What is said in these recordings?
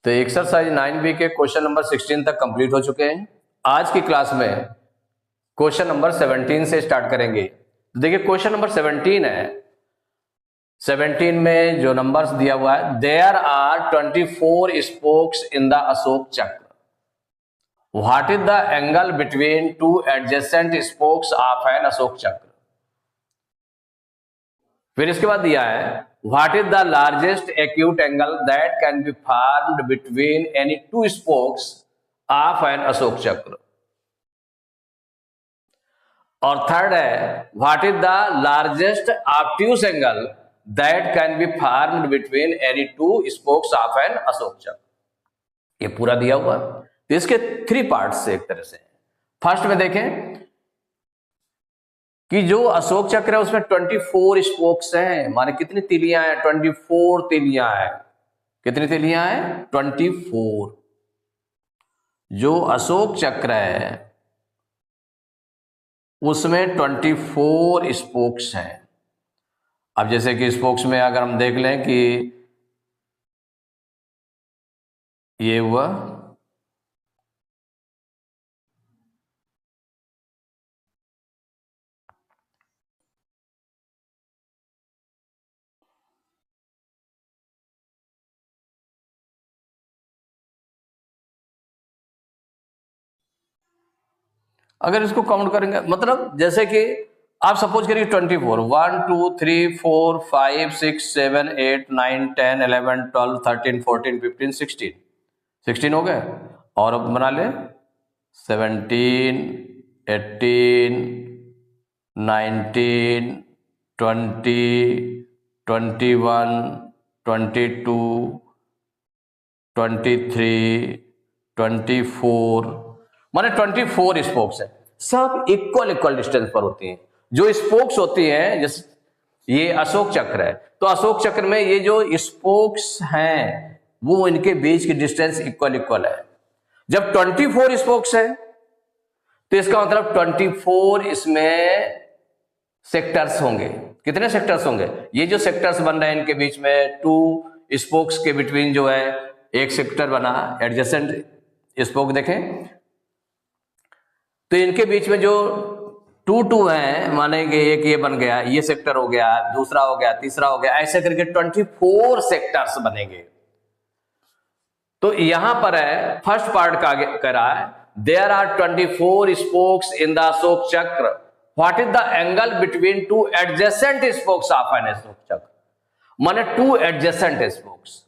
तो exercise 9B के question number 16 तक कंप्लीट हो चुके हैं। आज की क्लास में क्वेश्चन नंबर 17 से स्टार्ट करेंगे। तो देखिए क्वेश्चन नंबर 17 है। 17 में जो नंबर्स दिया हुआ है, there are 24 spokes in the Ashoka Chakra. What is the angle between two adjacent spokes of an Ashoka Chakra. फिर इसके बाद दिया है what is the largest acute angle that can be formed between any two spokes of an Ashoka Chakra. और third है what is the largest obtuse angle that can be formed between any two spokes of an Ashoka Chakra. ये पूरा दिया हुआ। तो इसके 3 parts से एक तरह से। फर्स्ट में देखें कि जो अशोक चक्र है उसमें 24 स्पोक्स हैं, माने कितनी तिलियां हैं? 24 तिलियां हैं। कितनी तिलियां हैं? 24। जो अशोक चक्र है उसमें 24 स्पोक्स हैं। अब जैसे कि स्पोक्स में अगर हम देख लें कि ये हुआ, अगर इसको काउंट करेंगे मतलब जैसे कि आप सपोज करिए 24, 1 2 3 4 5 6 7 8 9 10 11 12 13 14 15 16 हो गए। और अब बना ले 17 18 19 20 21 22 23 24, माने 24 स्पोक्स है। सब इक्वल डिस्टेंस पर होती हैं। जो स्पोक्स होती हैं, जैसे ये अशोक चक्र है, तो अशोक चक्र में ये जो स्पोक्स हैं वो इनके बीच की डिस्टेंस इक्वल है। जब 24 स्पोक्स है तो इसका मतलब 24 इसमें सेक्टर्स होंगे। कितने सेक्टर्स होंगे? ये जो सेक्टर्स बन रहे हैं इनके बीच में 2 स्पोक्स के बिटवीन जो है एक सेक्टर बना, एडजेसेंट स्पोक देखें तो इनके बीच में जो 2 है, माने कि एक ये बन गया, ये सेक्टर हो गया, दूसरा हो गया, तीसरा हो गया, ऐसे करके 24 सेक्टर्स बनेंगे। तो यहां पर है फर्स्ट पार्ट का कह रहा है there are 24 spokes in the Ashoka Chakra. What is the angle between 2 adjacent spokes of an Ashoka Chakra. माने 2 एडजेसेंट स्पोक्स।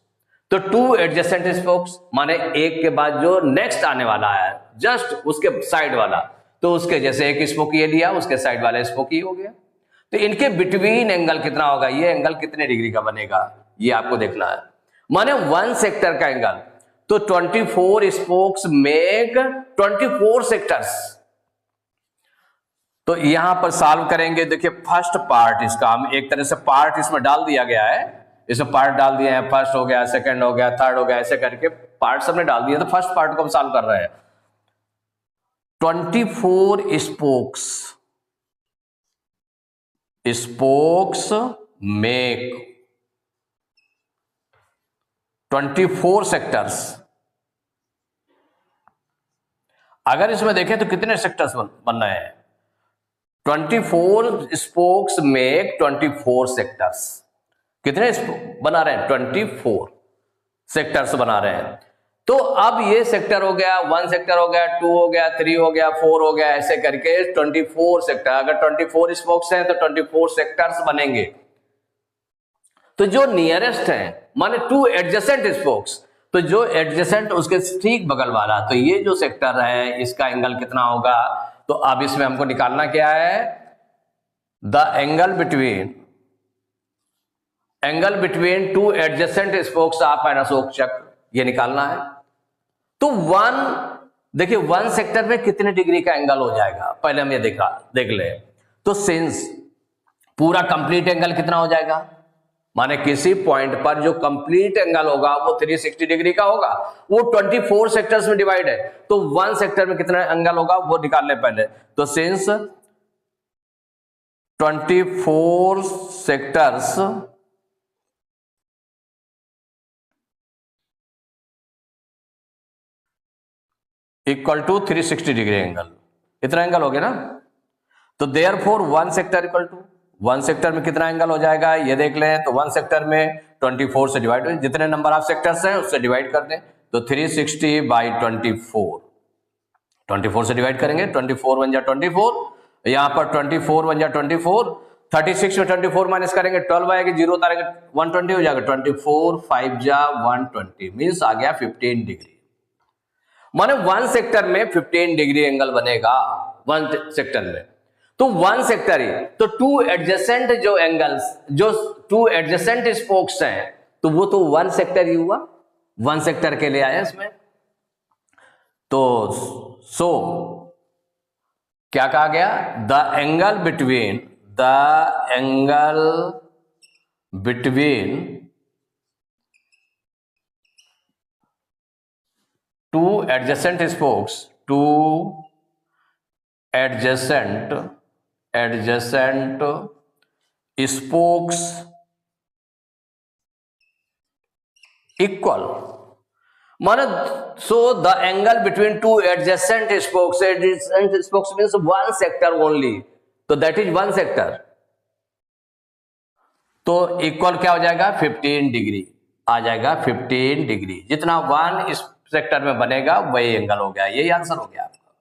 तो 2 एडजेसेंट स्पोक्स माने एक के बाद जो नेक्स्ट आने वाला है, जस्ट उसके साइड वाला, तो उसके जैसे एक स्पोक ये लिया, उसके साइड वाला स्पोक ये हो गया। तो इनके बिटवीन एंगल कितना होगा? ये एंगल कितने डिग्री का बनेगा ये आपको देखना है। माने 1 सेक्टर का एंगल। तो 24 स्पोक्स मेक 24 सेक्टर्स। तो यहां पर सॉल्व करेंगे। देखिए फर्स्ट पार्ट इसका हम एक तरह से पार्ट इसमें डाल दिया गया है। इसमें पार्ट डाल दिए हैं, फर्स्ट हो गया, सेकंड हो गया, थर्ड हो गया, ऐसे करके पार्ट हमने डाल दिए। तो फर्स्ट पार्ट को हम सॉल्व कर रहे हैं। 24 स्पोक्स मेक 24 सेक्टर्स। अगर इसमें देखें तो कितने सेक्टर्स बन रहे हैं? 24 स्पोक्स मेक 24 सेक्टर्स। कितने बना रहे हैं? 24 सेक्टर्स बना रहे हैं। तो अब ये सेक्टर हो गया, 1 सेक्टर हो गया, 2 हो गया, 3 हो गया, 4 हो गया, ऐसे करके 24 सेक्टर। अगर 24 स्पोक्स हैं तो 24 सेक्टर्स बनेंगे। तो जो नियरेस्ट है, माने 2 एडजेसेंट स्पोक्स, तो जो एडजेसेंट उसके ठीक बगल वाला, तो ये जो सेक्टर है इसका एंगल कितना होगा? तो अब इसमें हमको निकालना क्या है? The angle between 2 adjacent spokes of an Ashoka Chakra, ये निकालना है। तो 1 देखिए 1 सेक्टर में कितने डिग्री का एंगल हो जाएगा पहले हम ये देख ले। तो सिंस पूरा कंप्लीट एंगल कितना हो जाएगा? माने किसी पॉइंट पर जो कंप्लीट एंगल होगा वो 360 डिग्री का होगा। वो 24 सेक्टर्स में डिवाइड है, तो 1 सेक्टर में कितना एंगल होगा वो निकाल ले पहले। तो since 24 sectors equal to 360 degree angle, इतना एंगल हो गया ना। तो therefore one sector equal to, one sector में कितना एंगल हो जाएगा ये देख लें। तो वन सेक्टर में 24 से डिवाइड, जितने नंबर ऑफ सेक्टर्स हैं उससे डिवाइड कर दें। तो 360 बाई 24 से डिवाइड करेंगे, 24 वन जा 24, यहां पर 24 वन जा 24, 36 में 24 माइनस करेंगे 12 आएगी, 0 उतारेंगे 120 हो जाएगा, 24 5 जा 120 मीन्स आ गया 15 डिग्री। माने वन सेक्टर में 15 डिग्री एंगल बनेगा वन सेक्टर में। तो वन सेक्टर ही तो टू एडजेसेंट जो एंगल्स, जो टू एडजेसेंट स्पोक्स हैं, तो वो तो वन सेक्टर ही हुआ, वन सेक्टर के लिए आया इसमें। तो सो क्या कहा गया, the angle between two adjacent spokes, two adjacent spokes equal, माने so the angle between two adjacent spokes means one sector only, तो दैट इज वन सेक्टर। तो इक्वल क्या हो जाएगा 15 डिग्री आ जाएगा, 15 डिग्री जितना वन इस सेक्टर में बनेगा वही एंगल हो गया, यही आंसर हो गया आपका।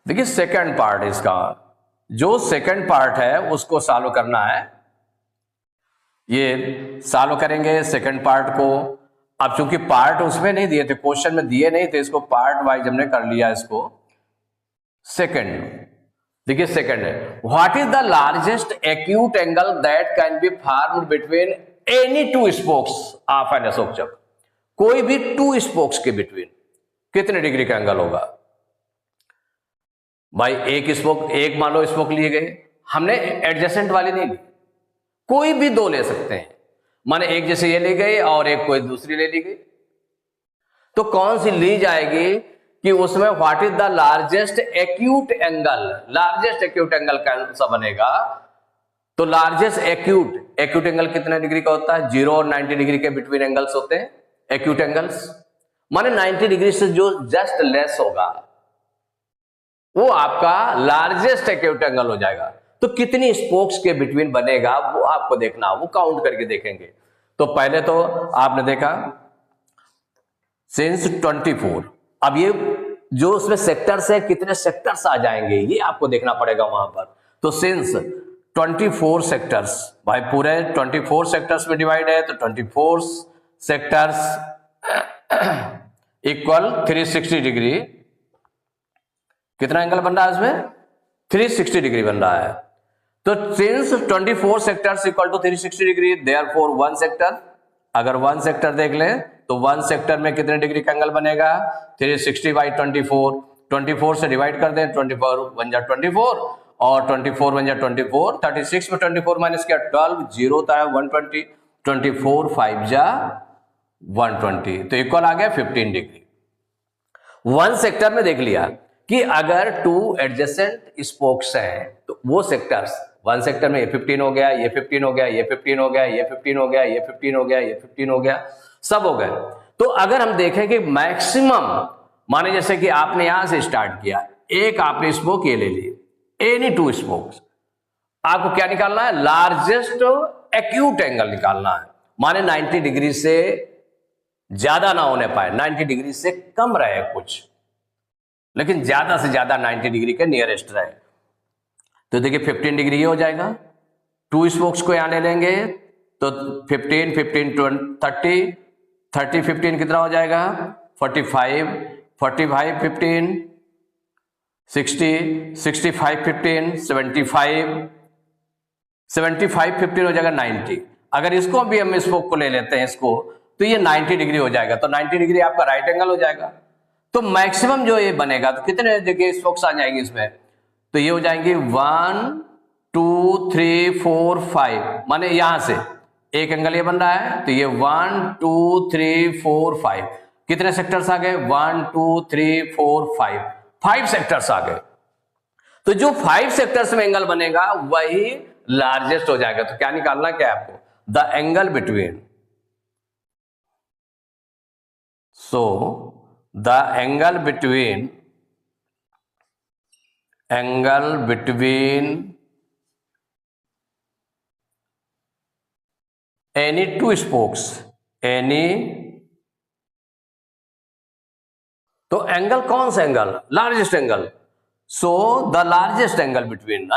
देखिए सेकंड पार्ट इसका, जो सेकंड पार्ट है उसको सॉल्व करना है, ये सॉल्व करेंगे सेकंड पार्ट को। अब चूंकि पार्ट उसमें नहीं दिए थे, क्वेश्चन में दिए नहीं थे, इसको पार्ट वाइज हमने कर लिया इसको। सेकंड देखिए, सेकंड है what is the largest acute angle that can be formed between any two spokes of an Ashoka Chakra. कोई भी टू स्पोक्स के बिटवीन कितने डिग्री का एंगल होगा भाई। एक स्पोक, एक मान लो स्पोक लिए गए, हमने एडजेसेंट वाली नहीं ली, कोई भी दो ले सकते हैं, माने एक जैसे ये ले गए और एक कोई दूसरी ले ली गई, तो कौन सी ली जाएगी कि उसमें what is the largest acute angle, largest acute angle कौन सा बनेगा। तो लार्जेस्ट एक्यूट एंगल कितने डिग्री का होता है, 0 और 90 डिग्री के बिटवीन एंगल्स होते हैं एक्यूट एंगल्स, माने 90 डिग्री से जो जस्ट लेस होगा वो आपका लार्जेस्ट एक्यूट एंगल हो जाएगा। तो कितनी स्पोक्स के बिटवीन बनेगा वो आपको देखना, वो काउंट करके देखेंगे। तो पहले तो आपने देखा सिंस 24, अब ये जो उसमें सेक्टर्स है कितने सेक्टर्स आ जाएंगे ये आपको देखना पड़ेगा वहां पर। तो सिंस 24 सेक्टर्स, भाई पूरे 24 सेक्टर्स में डिवाइड है, तो 24 सेक्टर्स इक्वल 360 डिग्री, कितना एंगल बन रहा है इसमें 360 डिग्री बन रहा है। तो since 24 sectors equal to 360 degree, therefore one sector, अगर वन सेक्टर देख लें तो वन सेक्टर में कितने डिग्री का एंगल बनेगा 360 बाई 24 से डिवाइड कर दें, 24 वन जा 24 और 24 वन जा 24, 36 में 24 माइनस किया 12, 0 होता है 120, 24 5 जा 120, तो इक्वल आ गया 15 डिग्री। वन सेक्टर में देख लिया कि अगर टू एडजेसेंट स्पोक्स हैं तो वो सेक्टर्स, वन सेक्टर में ये 15 हो गया, ये 15 हो गया, ये 15 हो गया, ये 15 हो गया, ये 15 हो गया, ये 15 हो गया, सब हो गए। तो अगर हम देखें कि मैक्सिमम, माने जैसे कि आपने यहां से स्टार्ट किया, एक आपने स्पोक ये ले ली, एनी टू स्पोक्स, आपको क्या निकालना है लार्जेस्ट एक्यूट एंगल निकालना है, माने 90 डिग्री से ज्यादा ना होने पाए, 90 डिग्री से कम रहे कुछ, लेकिन ज्यादा से ज्यादा 90 डिग्री के नियरेस्ट रहे। तो देखिए 15 डिग्री ये हो जाएगा, टू स्पोक्स को यहां ले लेंगे तो 15 15 20 30 15 कितना हो जाएगा 45 45 15 60 65 15 75 75 15 हो जाएगा 90। अगर इसको भी हम स्पोक को ले लेते हैं इसको, तो ये 90 डिग्री हो जाएगा, तो 90 डिग्री आपका राइट एंगल हो जाएगा। तो मैक्सिमम जो ये बनेगा तो कितने जगह स्पोक्स आ जाएंगे इसमें, तो ये हो जाएंगे 1 2 3 4 5, माने यहां से एक एंगल ये बन रहा है, तो ये 1 2 3 4 5, कितने सेक्टर्स आ गए 1 2 3 4 5 सेक्टर्स आ गए। तो जो 5 सेक्टर्स में एंगल बनेगा वही लार्जेस्ट हो जाएगा। तो क्या निकालना क्या है आपको, the angle between, so the angle between any two spokes, तो एंगल कौन सा angle, largest angle, so the largest angle between,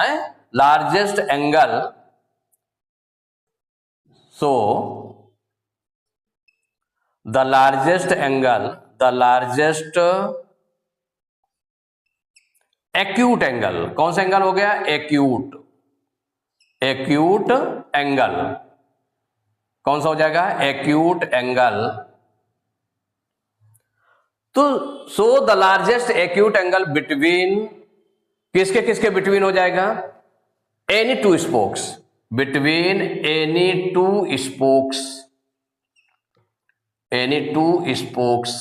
largest angle, so the largest angle, the largest acute angle, कौन सा एंगल हो गया, एक्यूट एंगल, कौन सा हो जाएगा, एक्यूट एंगल। तो so the largest acute angle between, किसके किसके बिटवीन हो जाएगा, any two spokes, between any two spokes, any two spokes.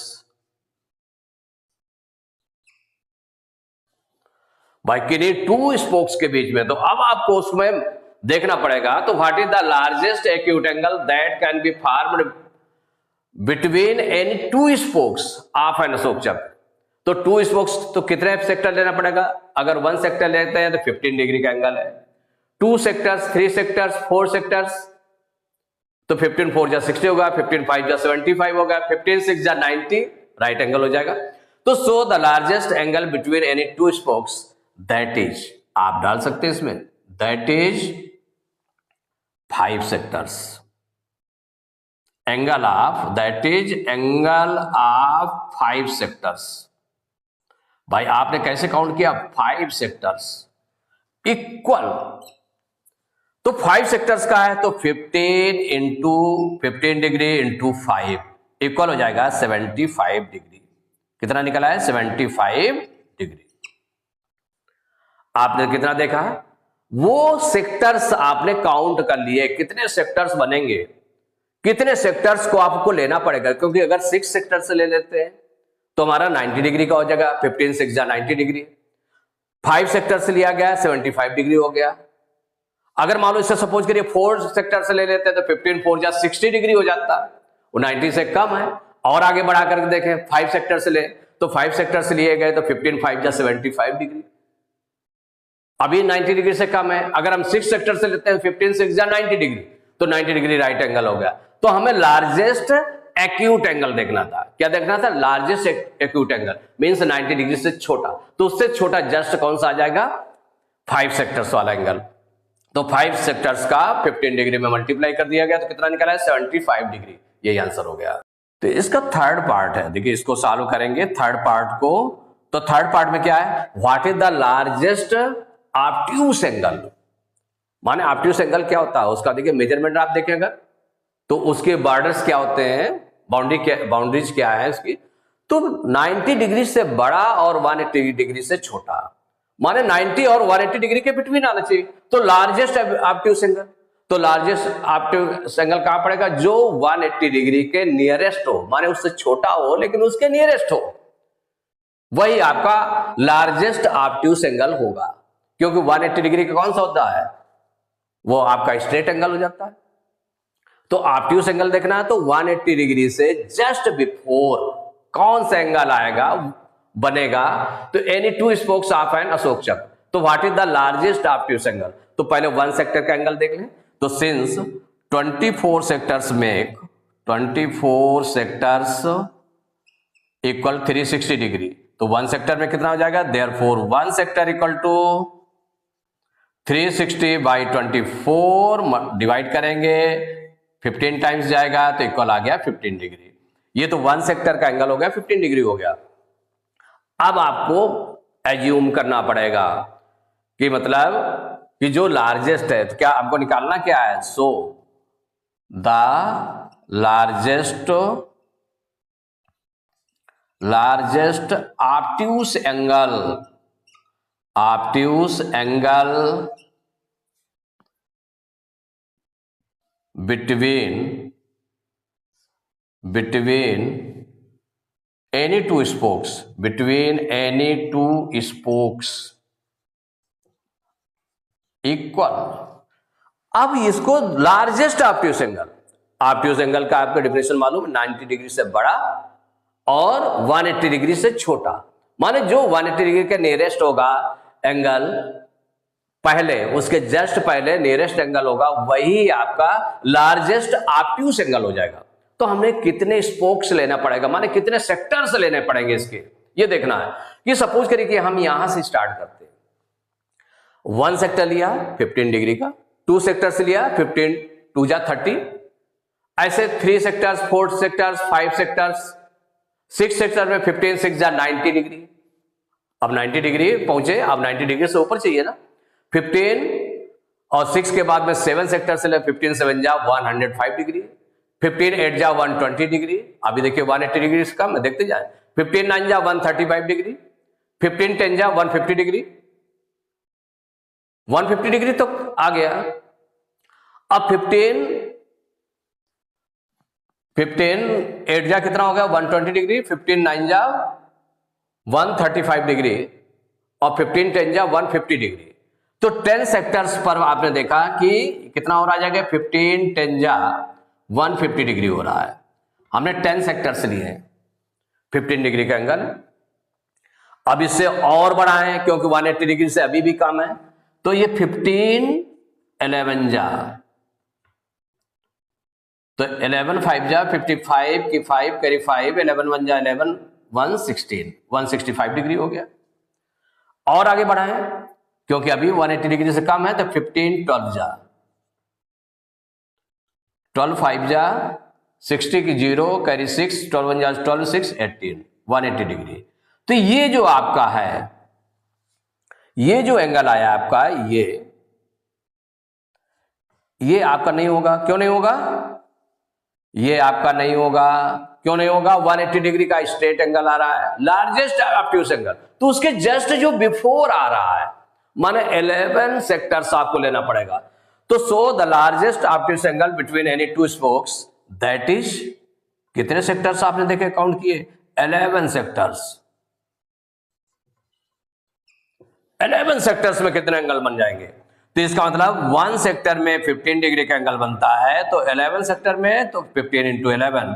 भाई किन्हीं टू स्पोक्स के बीच में, तो अब आपको उसमें देखना पड़ेगा, तो what is the largest acute angle that can be formed between any two spokes of an Ashoka Chakra. तो टू स्पोक्स तो कितने सेक्टर लेना पड़ेगा, अगर वन सेक्टर लेते हैं तो 15 डिग्री का एंगल है, to sectors, three sectors, four sectors, तो 15 4 जा 60 होगा, 15 5 जा 75 होगा, 15 6 जा 90, राइट एंगल हो जाएगा। तो so the largest angle between any two spokes that is, आप डाल सकते हैं इसमें, that is 5 sectors, angle of, that is angle of 5 sectors. भाई आपने कैसे काउंट किया, 5 सेक्टर्स इक्वल, तो 5 सेक्टर्स का है तो 15 इंटू 15 डिग्री इंटू 5 इक्वल हो जाएगा 75 डिग्री। कितना निकला है, 75 डिग्री। आपने कितना देखा, वो सेक्टर्स आपने काउंट कर लिए, कितने सेक्टर्स बनेंगे, कितने सेक्टर्स को आपको लेना पड़ेगा, क्योंकि अगर 6 सेक्टर से ले लेते हैं तो हमारा 90 डिग्री का हो जाएगा, 15 6 जा 90 डिग्री, 5 सेक्टर से लिया गया 75 डिग्री हो गया। अगर मान लो इससे सपोज करिए 4 सेक्टर से ले लेते हैं तो 15 4 जा 60 डिग्री हो जाता, वो 90 से कम है। और आगे बढ़ा करके देखें 5 सेक्टर से ले, तो 5 सेक्टर से लिए गए तो 15 5 जा 75 डिग्री, अभी 90 डिग्री से कम है। अगर हम 6 सेक्टर से लेते हैं 15 6 जा 90 डिग्री, तो 90 डिग्री राइट एंगल हो गया। तो हमें लार्जेस्ट एक्यूट एंगल देखना था, क्या देखना था, largest acute angle means 90 degree से छोटा, तो उससे छोटा जस्ट कौन सा आ जाएगा, 5 सेक्टर्स वाला एंगल। तो 5 सेक्टर्स का 15 डिग्री में मल्टीप्लाई कर दिया गया, तो कितना निकला है, 75 डिग्री, यही आंसर हो गया। तो इसका थर्ड पार्ट है, देखिए इसको सॉल्व करेंगे थर्ड पार्ट को। तो थर्ड पार्ट में क्या है, what is the largest obtuse angle, माने ऑब्ट्यूस एंगल क्या होता है उसका, देखिए मेजरमेंट आप देखें अगर, तो उसके बॉर्डर्स क्या होते हैं, बाउंड्रीज क्या है इसकी, तो 90 डिग्री से बड़ा और 180 डिग्री से छोटा, माने 90 और 180 डिग्री के बिटवीन आना चाहिए। तो लार्जेस्ट ऑब्ट्यूस एंगल, तो लार्जेस्ट ऑब्ट्यूस एंगल कहां पड़ेगा, जो 180 डिग्री के नियरेस्ट हो, माने उससे छोटा हो लेकिन उसके नियरेस्ट हो, वही आपका लार्जेस्ट ऑब्ट्यूस एंगल होगा। क्योंकि 180 डिग्री का कौन सा होता है, वो आपका स्ट्रेट एंगल हो जाता है। तो ऑब्ट्यूस एंगल देखना है तो 180 डिग्री से जस्ट बिफोर कौन सा एंगल आएगा बनेगा, तो any two spokes of an Ashoka Chakra. तो what is the largest obtuse angle, तो पहले 1 सेक्टर का एंगल देख लें। तो since 24 sectors make 24 sectors equal 360 degree, तो 1 सेक्टर में कितना हो जाएगा, therefore 1 sector equal to 360 by 24 divide करेंगे, 15 टाइम्स जाएगा तो इक्वल आ गया 15 डिग्री। ये तो 1 सेक्टर का एंगल हो गया, 15 डिग्री हो गया। अब आपको एज्यूम करना पड़ेगा कि मतलब कि जो लार्जेस्ट है, तो क्या आपको निकालना क्या है, so the largest obtuse angle between any two spokes equal. अब इसको लार्जेस्ट ऑब्ट्यूस एंगल का आपको डेफिनेशन मालूम, 90 डिग्री से बड़ा और 180 डिग्री से छोटा, माने जो 180 डिग्री के नियरेस्ट होगा एंगल पहले, उसके जस्ट पहले नियरेस्ट एंगल होगा, वही आपका लार्जेस्ट ऑब्ट्यूस एंगल हो जाएगा। तो हमें कितने स्पोक्स लेना पड़ेगा, माने कितने सेक्टर्स लेने पड़ेंगे इसके, ये देखना है। कि सपोज करिए कि हम यहां से स्टार्ट करते हैं, 1 सेक्टर लिया 15 डिग्री का, 2 सेक्टर्स लिया 15 2 जा 30, ऐसे 3 सेक्टर्स, 4 सेक्टर्स, 5 सेक्टर्स, 6 सेक्टर में 15 6 जा 90 डिग्री। अब 90 डिग्री पहुंचे, अब 90 डिग्री से ऊपर चाहिए ना, 15 और 6 के बाद में 7 सेक्टर से ले, 15 7 जा 105 डिग्री, 15 8 जा 120 डिग्री। अभी देखिए 180 डिग्री से कम है, देखते जाए, 15 9 जा 135 डिग्री, 15 10 जा 150 डिग्री, 150 डिग्री तो आ गया। अब 15 8 जा कितना हो गया 120 डिग्री, 15 9 जा 135 डिग्री और 15 10 जा 150 डिग्री। तो 10 सेक्टर्स पर आपने देखा कि कितना हो रहा जाएगा, 15 10 जा 150 डिग्री हो रहा है। हमने 10 सेक्टर्स लिए हैं 15 डिग्री का एंगल। अब इससे और बढ़ाएं क्योंकि 180 डिग्री से अभी भी कम है, तो ये 15 11 जा, तो 11 5 जा 55 की 5 करी 5, 11 1 जा 11 116 165 डिग्री हो गया। और आगे बढ़ाएं क्योंकि अभी 180 डिग्री से कम है, तो 15 12 जा 12 5 जा 60 की 0 कैरी 6, 12 1 जा 12 6 18 180 डिग्री। तो ये जो आपका है, ये जो एंगल आया आपका, ये आपका नहीं होगा। क्यों नहीं होगा? ये आपका नहीं होगा। क्यों नहीं होगा? 180 डिग्री का स्ट्रेट एंगल आ रहा है, लार्जेस्ट ऑब्ट्यूस एंगल, तो उसके जस्ट जो बिफोर आ रहा है, माने 11 सेक्टर्स आपको लेना पड़ेगा। तो so the largest obtuse angle between any two spokes, that is, कितने सेक्टर्स आपने देखे काउंट किए, 11 सेक्टर्स। 11 सेक्टर्स में कितने एंगल बन जाएंगे? तो इसका मतलब 1 सेक्टर में 15 डिग्री का एंगल बनता है, तो 11 सेक्टर में तो 15 इंटू 11,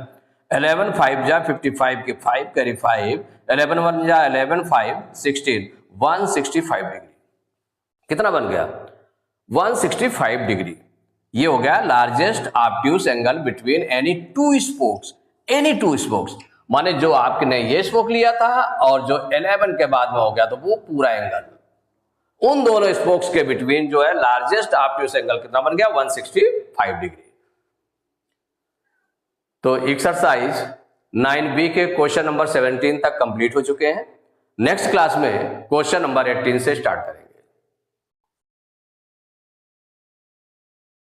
11 5 जा 55 की 5 करी 5, 11 1 जा 11 5 16 165 डिग्री। कितना बन गया? 165 डिग्री। ये हो गया largest obtuse angle between any two spokes. Any two spokes माने जो आपने ये स्पोक लिया था और जो 11 के बाद में हो गया, तो वो पूरा एंगल, उन दोनों स्पोक्स के बिटवीन जो है लार्जेस्ट ऑब्ट्यूस एंगल कितना बन गया? 165 डिग्री। तो एक्सरसाइज 9B के क्वेश्चन नंबर 17 तक कंप्लीट हो चुके हैं। नेक्स्ट क्लास में क्वेश्चन नंबर 18 से स्टार्ट करेंगे।